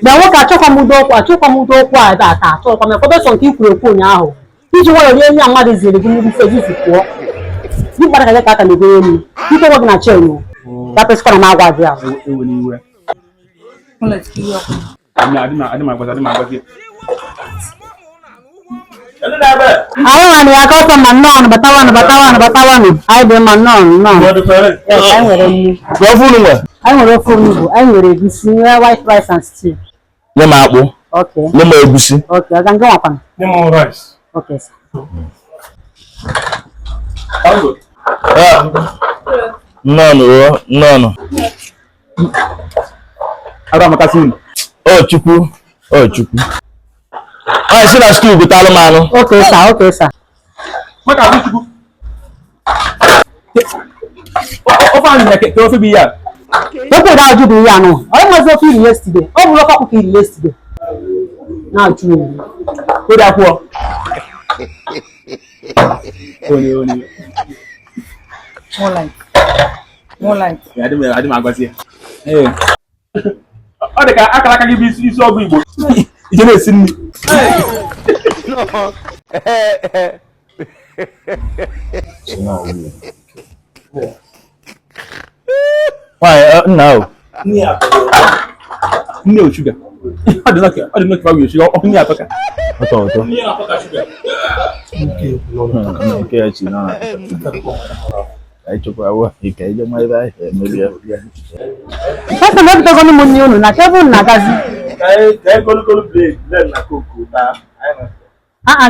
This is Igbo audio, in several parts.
Na nwoke achọkwa m udo okwu a ebe a taa achọkwa m ekwe sọ nke ikwuru okwu ụnyaahụ iji nwere onye enyi mmadụ ziri gị n'ihu ife gị pụọ gị kpara ka aka na-egoro elu ike nwe gị na chen ya pesịkwa na agwa gị ahụ anyị nwere ya ka ọsọ ma nnọọ batawanụ anyị dị mma nnọọ anyị nwere ofe onugbu anyị nwere egusi nwee white rice and stew nye m akpụ nye m egusi aga nke nwakwana nye m rice nnọọ Chukwu anyị si na stew butalụ m anụ okay sir maka abụ Chukwu ofe anyị na-eke ofe bụ ya ofe ga-ajụ bụ ya anụ ọ mazi ofe iri yesterday ọ bụrụ ofe akwụkwọ iri yesterday na-ajụ ori akwụọ more like ya adị m agwazi ya ọ dị ka akara aka gị bụ isi ọgwụ Igbo ije na-esi nri nne ochuga ọ dị n'oke ọgwụ ochuga ọ nne atọka Papa na bitago ni munni unu na tebụl na gazi.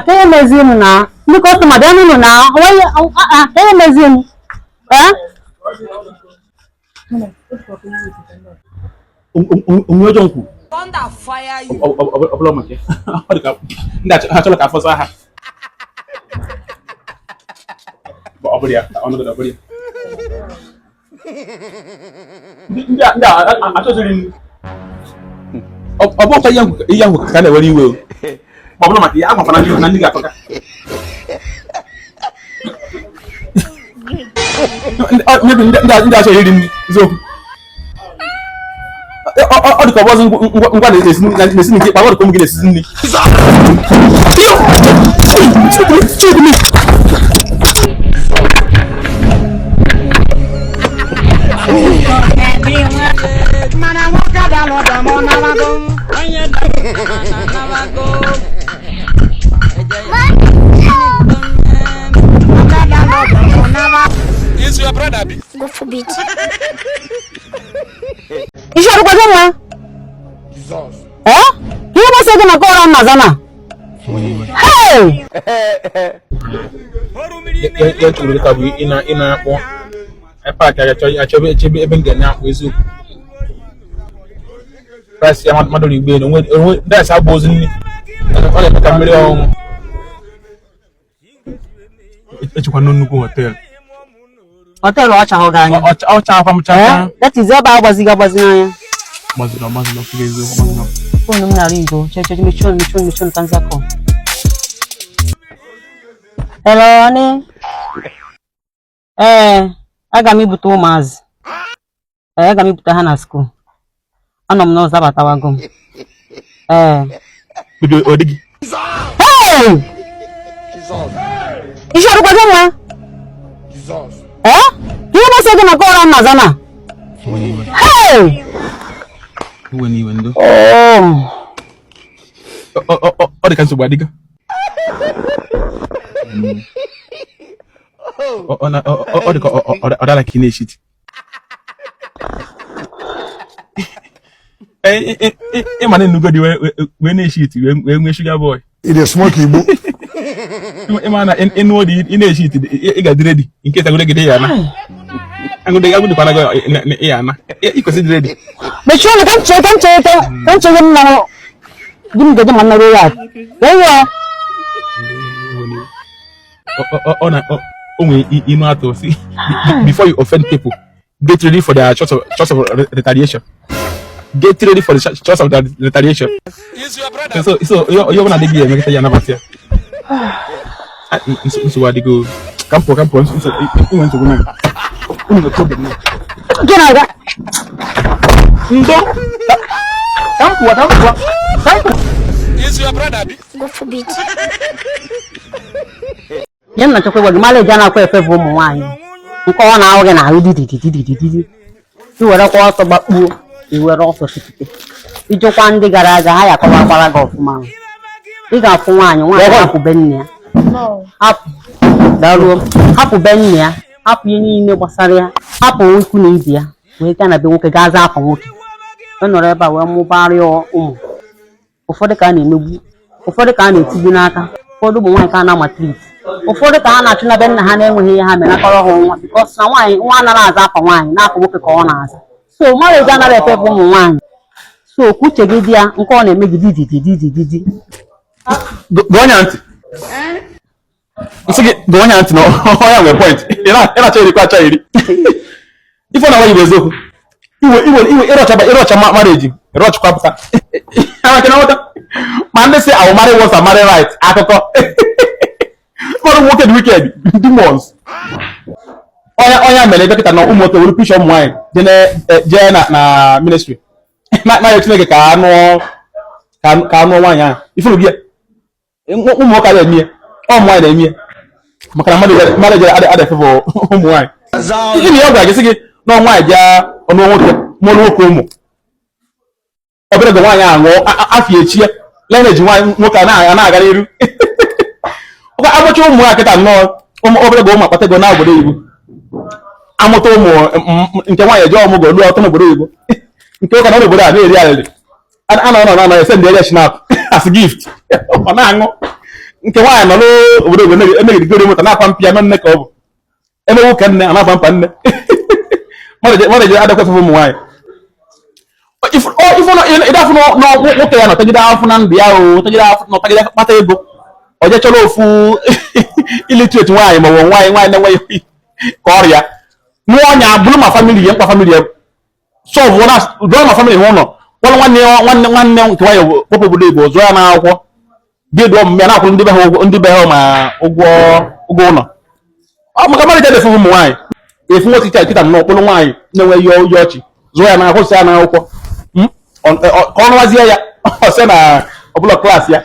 Ka mezi unu na. Ndị customer dị unu na. Ka mezi unu. Onyojo nku. Thunder fire you. Obolo make. Ọ dị ka ndị achọrọ ka afọsa ha. Ọ bụrụ ya, ọnọdụ ọ bụrụ ya. Ndị achọziri ọ bụ ihe ahụ ka na-ewere iwe ọ bụrụ maka ya agwakwana ndị na ndị ga-atọka ndị achọ iri nri eziokwu ọ dị ka ọbọzọ ngwa na-esi nke ikpe ọ dị ka ụmụ gị na-esizi nri Is your brother be? Go for beat. Is your brother one? Jesus. You must say na go around Mazana. Hey! Ya churu ka bu ina akpọ epa ka achọbe ebe nga na akpọ eziokwu price ya mmadụ igbe no nwe that's how bozi nni ọ na ka mmiri ọnwụ echekwa nnukwu hotel ọcha ho ganya ọcha afam cha that is ebe agbazi anya mazino eziokwu phone m na ringo cheche mission kanzako hello honey aga m ibute ụmụazị aga m ibute ha na school anọ m n'ụzọ abatawago m bido odigi hey isi ọrụ kwago nwa ihe masị gị maka ọrụ Mazana hey iwe ndo ọ dị ka nsogbu adịga ọ dị ka ọ dara ka ị na-eshiti ịma na nnugodi wee na-eshiti wee nwee shuga boy It smoke Igbo. ịma na ịnụ odi ị na-eshiti ị ga-adị redi nke tagodegide ya na agụdịkwana gị ya na ị kwesịrị redi mechie ọnụ ka m chee m na di m gaje ma nnarụ ya o nwere inu atọ si before you offend people get ready for their choice of retaliation. Get ready for the choice of retaliation. Is your brother? So you wanna dig here, make it yana batia. So what they go? Campo, you went to go. Gina ga. Ndo. Tampo. Is your brother be? Go for beat. Yen na chokwe wagi male jana kwa efe bụ ụmụ nwaanyị. Nke ọ na-ahụ gị na ahụ dididididididi. Iwere kwa ọsọ gbakpuo, iwere ọsọ sipite. Ijekwa ndị gara aga ha ya kọwakwara gị ọfụma. Ị ga-afụ nwaanyị hapụ be nne ya. Hapụ. Daruo. Hapụ be nne ya. Hapụ ihe niile gbasara ya. Hapụ ikwu na ibe ya. Wee gaa na be nwoke gaa zaa afọ nwoke. Ọ nọrọ ebe a wee mụbarịa ụmụ. Ụfọdụ ka a na-emegbu. Ụfọdụ ka a na-etigbu n'aka. Ụfọdụ ụmụ nwaanyị ka a na-amatriti. Ụfọdụ ka ha na-achụ na be nna ha na-enweghị ihe ha mere akọrọ ha nwa bikọs na nwa anaghị aza afa nwaanyị n'afọ nwoke ka ọ na-aza. So marriage anaghị efe bụ ụmụ nwaanyị. So uche gị dị ya nke ọ na-eme gị didididididi. Gonya ntị. Isi gị gonya ntị na ọya nwere point. Ị na-achọ iri kwa achọ iri. Ifo na nwaanyị bụ eziokwu. Iwe ịrọcha marriage. Ịrọchakwa pụta. Amaka na nwata. Ma ndị sị I will marry once and marry right. Akụkọ. Ụfọdụ nwoke dị wicked. Demons. Ọnya mere dọkịta na ụmụ nwoke were pisha ụmụ nwaanyị jee na ministry. Na-arịọ Chineke ka anụ nwaanyị ahụ. Ifuru gị ụmụ nwoke adịghị eme ọ ụmụ nwaanyị na-eme ya maka na mmadụ adịghị efe bụ ụmụ nwaanyị. Gịnị ọ gwara gị sị gị na nwaanyị bịa ọnụ nwoke mụrụ nwoke ụmụ obere gị nwaanyị ahụ ṅụọ afọ echi ya leneji nwoke a na-aga n'iru amụcha ụmụ nwaanyị kịta nnọọ obere gị ụmụ akpata ego na obodo oyibo amụta ụmụ nke nwaanyị eji ọmụgwọ lụọ ọtọ n'obodo oyibo nke ụka na obodo a na-eri arịrị anọ ese ndị shinap as gift ọ na-aṅụ nke nwaanyị nọ n'obodo obodo emegidigoro moto na-akwa mpi ya nọ nne ka ọ bụ emewu ka nne a na-akwa mpa nne mmadụ ji adịkwa ụmụ nwaanyị ịdafụ nwoke ya nọtagide afọ na ndụ ya o nọtagide kpata ego ọ je chọrọ ofu iliterate nwaanyị ma ọ bụ nwaanyị na-enweghị ka ọrịa nwa ọnya bụrụ ma famili ya mkpa famili ya sọvụ dụọ ma famili ha ụlọ kpọrọ nwanne nke nwaanyị kpọpụ obodo Igbo zụọ ya n'akwụkwọ ga-edu ọmụmụ ya na-akwụrụ ndị be ha ma ụgwọ ụlọ maka mmadụ jede ụmụ nwaanyị efu nwoke iche kịta nnọọ kpụrụ nwaanyị na-enweghị ihe ọchị zụọ ya n'akwụkwọ ya n'akwụkwọ ka ọ nụwazie ya ọsịa na ọbụla klaasị ya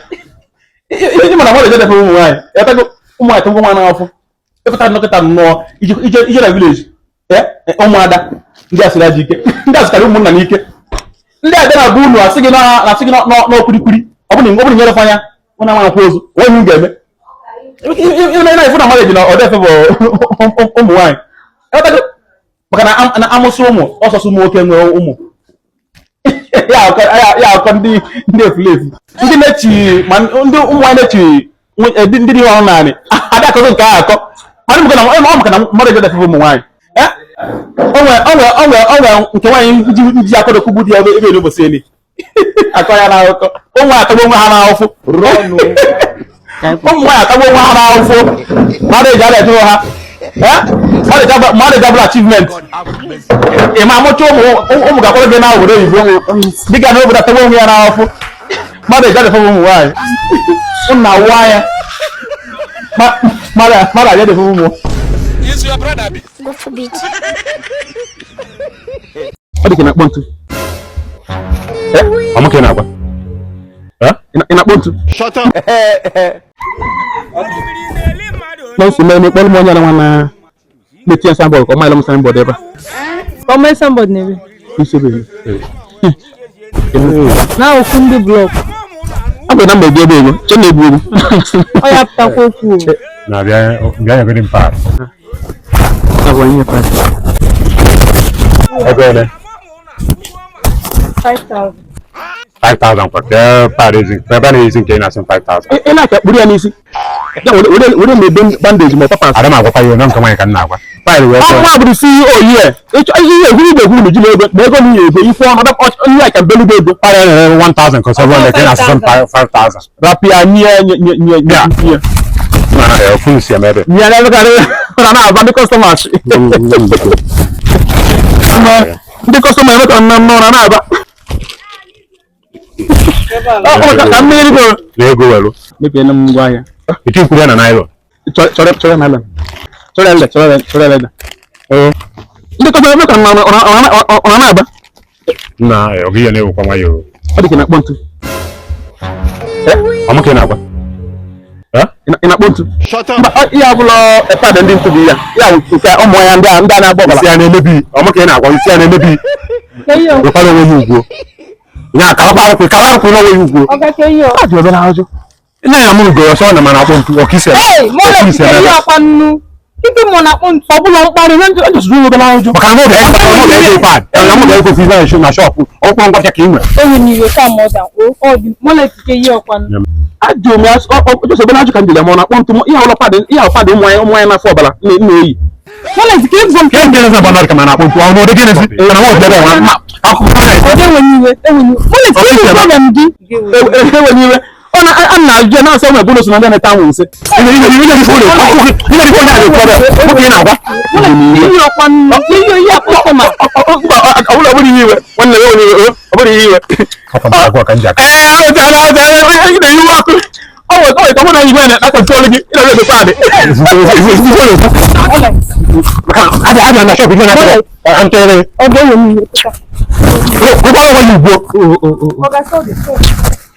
ihe mana mmadụ jede ụmụ nwaanyị etago ụmụ nwaanyị tụgwọ nwa n'afọ ịpụta nnọkịta nnọọ ije na vileji ụmụada ndị asịrị aja ike ndị asịkarị ụmụnna n'ike ndị a bịa na bụ unu asị gị n'ọkwurikwuri ọ bụrụ nyere anya ụna nwa nkwa ozu onye m ga-eme na ifu na mmadụ ji na ọdefe bụ ụmụ nwaanyị maka na amụsị ụmụ ọsọsọ ụmụ nwoke nwere ụmụ ya akọ ndị efulefu ndị na-echi ma ndị ụmụ nwaanyị na-echi ndị dị ọrụ naanị adị akọzọ nke ahụ akọ ọ maka na mmadụ ji ọdefe ụmụ nwaanyị onwe nke nwaanyị ji akọrọ kwugbu dị ebe n'ụbọchị elu akọ ya n'akụkọ ụmụ atagbo onwe ha n'ahụfụ ụmụ nwaanyị atagbo onwe ha n'ahụfụ mmadụ eji ada etụrụ ha mmadụ eji abụrụ achievement ị ma amụcha ụmụ ga-akpọrọ gị na obodo oyibo dịka na obodo atagbo onwe ya n'ahụfụ mmadụ eji adịfe ụmụ nwaanyị ụnụ na-awụ anya mmadụ aja adịfe ụmụ Is your brother be? Go for beat. Ọ dị ka na-akpọ ntu. Ọ maka ị na-agwa? Ị na-akpọ ntu? Shut up. N'osu mee n'ekpọrọ m onye na nwa na-etinye signboard ka ọ maghị m signboard ebe a. Ọ mee signboard n'ebe? Isebe. Na okwu ndị blọk. Ọ bụ na mgbe gị ebe ego, che na-ebu ego. Ọ ya pụtakwa okwu. Na bịa ya gịrị mpa. Agwa ihe pa. Ebe ole? 5,000. 5,000 kwa ka parezi. Ebe na-ezi nke na-asị 5,000. Ị na-aka kpụrụ ya n'isi. Ya were mebe bandage ma papa. Ada m agwakwa ya na nke nwaanyị ka m na-agwa. File wee Ọ nwa bụrụ CEO ihe. Ihe egwu n'uju n'ego ma ego n'ihe ego ikwu ọnọdụ onye a ka mbelu ego. File na 1,000 ka sọbụ ole ka na-asị 5,000. Rapia nye. Na ofu si eme. Nye na ebe ka na-aba ndị customers. Ndị kọstọma emeka nna m n'ọra na-aba ka mmiri go na-ego welu mepee na ngwa ahịa iti nkwuru ya na naịlọn chọrọ naịlọn chọrọ ele Ndị kọfị ebe ka ọ na-aba. Na ogi ya na-ewu kwa nwayo. Ọ dị ka na-akpọ ntụ. Ọmụ ka na-agba. Ị na-akpọ ntụ. Ihe abụla pad ndị ntụ bụ ya. Ya nke ụmụ ya ndị a na-agba ọbara. Isi ya na-emebi. Ọmụ ka na-agwa isi ya na-emebi. Wekwara onwe ya ugwu. Ya kalakwụ n'onwe ya ugwu. Ọ dị obere ajụ. Nne ya mụ ugoro ọsọ na mana akpọ ntụ ọkise. Ibi mo na kpon Ọ bụla mkparị na ndị ọjọọ obere ajụ. Maka na ọ ga-ego pad. Ya mụ ga-ego fiza na shop. Ọkwa ngwa ka ị nwere. ewe ni we ka mo da o di mo le ti ke yi okwan. Ajụ m ya ọjọọ obere ajụ ka ndị ya ma ọ na-akpọ ntụ ihe ọla pad ụmụ ya na-afọ ọbara na-eyi. Mo le ti ke from Ke ndị na banana ka mana akpọ ntụ ọ dị gịnị si? Na ọ dere nwa. Akụkọ o de we ni we mo le ti ke problem di. Ewe niwe. Ọ na-ajụ na-asọ ụmụ ebulu so na ndị na-eta anwụ nsị.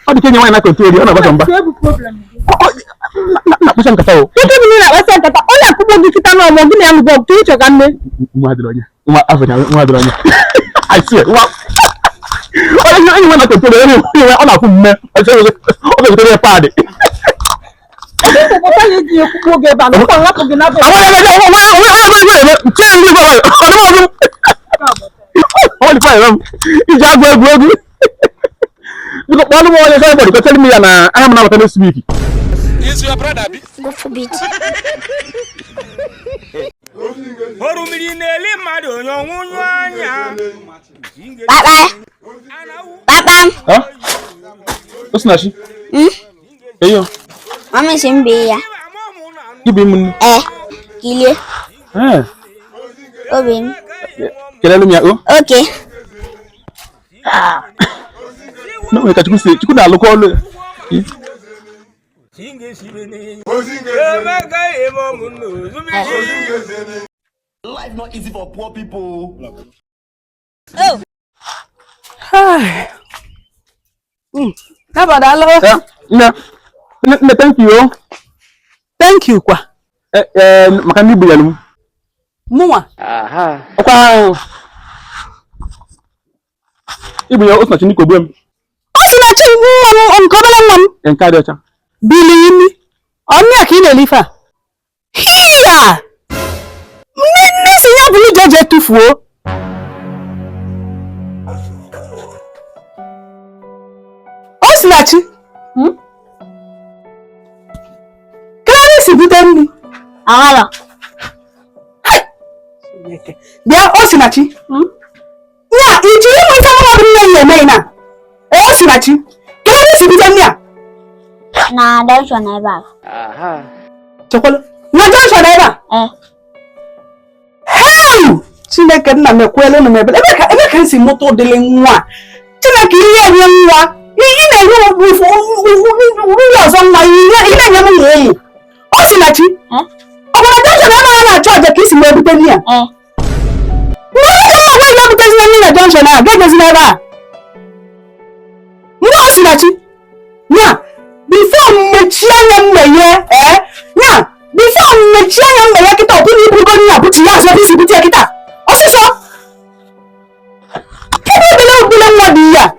Ọ dị Kenya nwanyị na-akọntrol ọ na-agbasa mba. Na-akpụcha nkata o. Kedu mgbe na akpasa nkata? Ọ na-akụkọ gị kịta na ọmọ gị na alụbọ nke ịchọ ka nne. Nwa adịrị onye. Nwa Africa nwa adịrị onye. I swear. Onye nwe na-akọntrol ọ na-akwụ mme. Ọ ga-egotere ya paadị. Ọkụkọ ya eji ekwukwu oge ebe a na ọkọ nrapụ gị n'abụ. Iji agụ egwu. Look, one more everybody go tell me and I am now going to speak. Is your brother be? Papa. Huh? What's that? Hey yo. Mama simbe ya. Give him. Kile. Obin. Kelele mi o. Okay. No, we can say you could not look all. Life not easy for poor people. Oh. Hi. Hello. No, thank you. Thank you kwa. Makani buyalu. Muwa. Kwa. Ibu ya osna chini ko bem. Osna chini on kobala ngam. Nkaaaa cha. Bili yimi. Oni akile lifa. Hiya. Nisi ya bulu jeje tufuo. Osinachi. Kari si buteni. Awala. Bia Osinachi. Ya, ijiri mo ta mo bi ye me na. Osinachi. Kari si buteni ya. Na dasho na ba. Chokolo. Na dasho na ba. Hey! Chineke nna m ekwele na mebele. Ebe ka nsi moto dele nwa. Chineke ihe enye nwa. Ihe na-enye ofu ọzọ nwa ihe na-enye m ihe. Osinachi. Ọ bụrụ dasho na ba na chọọchị ka isi wee bute ni ya. Mgbe ọ ga ya bute ni na junction a, ga-egezi na ebe a. Mgbe Osinachi. Ya, before mmechi anya mmeye, ya, before mmechi anya mmeye kita obu ni ibugo ni abuti ya so bisi buti kita. Osiso. Kebe bele obule nwa di ya.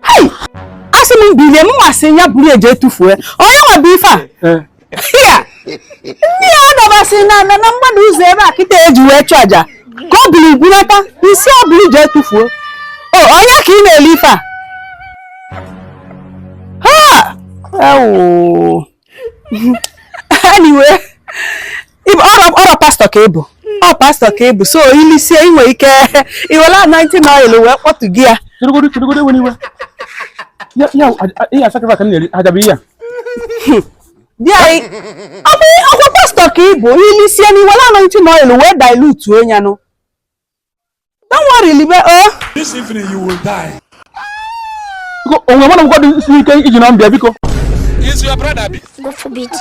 Hey! Asimi bile mu ase ya buru eje tufu e. Oya wa bi fa. Ya. Ni ana ba se na mgbadu uzo ebe a kita eji we chu aja. Ko bulu ibulata, isi obulu je tufu. Oya ka ị na-eli ife a. Ha! Oh. Anyway, ọrụ pastor ka ịbụ. Ọ pastor ka ịbụ. So ilisie inwe ike iwela 19 oil wee kpọtụ gị ya. Chirugodi weniwe. Ya sacrifice kan neri ajabi ya. Dia ọkwa pastor ka ịbụ ilisie ni iwela 19 oil wee dilute onye no. Don't worry, Libe. This evening you will die. Onwe mana ngodi isi ike iji na mbia biko. Is your brother be? Go for bit.